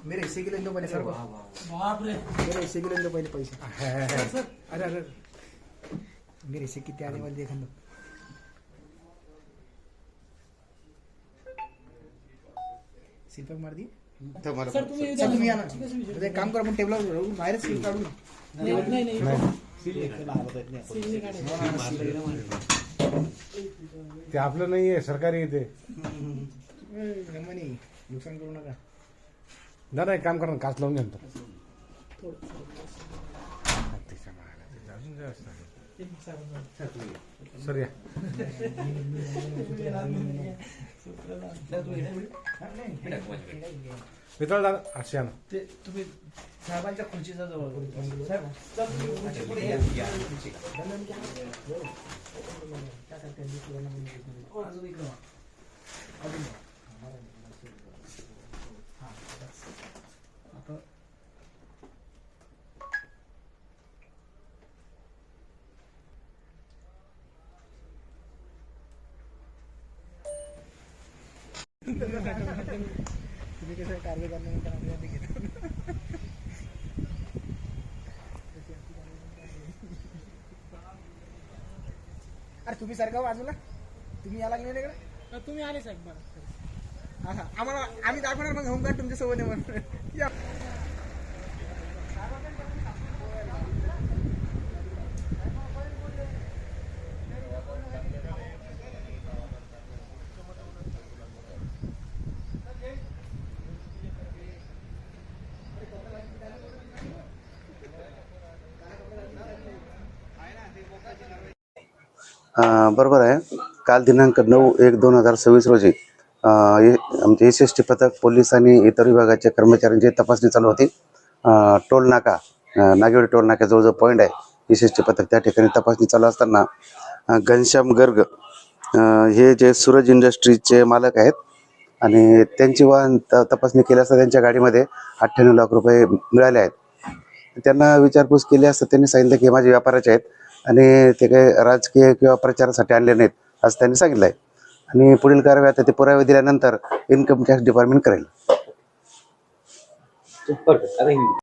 मेरे हिस्से के लिए दो पहले सर को। बाप रे, मेरे हिस्से के लिए दो पहले पैसे। सर अरे अरे मेरे हिस्से कितने आने वाले देखा दो। शिल्पक मार दी सर तुम्ही सर तुम्ही या ना म्हणजे काम करा आपण टेबलवर राहू बाहेर सील काढू नाही ते आपलं नाहीये, सरकारी आहे ते. म्हणे नुकसान करू नका. दादा एक काम करा ना, काच लावून घ्या नंतर. सर या मित्र दादा असे या ना. ते तुम्ही साहेबांच्या खुर्चीचा जवळ तुम्ही कसं टार्गेट करण्यानंतर आपल्याला घेतो. अरे तुम्ही सारखं बाजूला तुम्ही या लागले तिकडे तुम्ही आले साहेब बरं. हा आम्हाला आम्ही दाखवणार मग होमगार्ड तुमच्या सोबत आहे म्हणून या. बरोबर आहे. काल दिनांक 9/1/2026 रोजी आमचे SST पथक पोलीस आणि इतर विभागाच्या कर्मचाऱ्यांची तपासणी चालू होती. टोल नाका नागेवाडी टोल नाक्याजवळ जो पॉईंट आहे SST पथक त्या ठिकाणी तपासणी चालू असताना घनश्याम गर्ग हे जे सूरज इंडस्ट्रीजचे मालक आहेत आणि त्यांची वाहन तपासणी केली असता त्यांच्या गाडीमध्ये 98 लाख रुपये मिळाले आहेत. त्यांना विचारपूस केली असता त्यांनी सांगितलं की माझे व्यापाराचे आहेत आणि ते काही राजकीय किंवा प्रचारासाठी आणले नाहीत असं त्यांनी सांगितलं आहे. आणि पुढील कारवाई आता ते पुरावे दिल्यानंतर इन्कम टॅक्स डिपार्टमेंट करेल.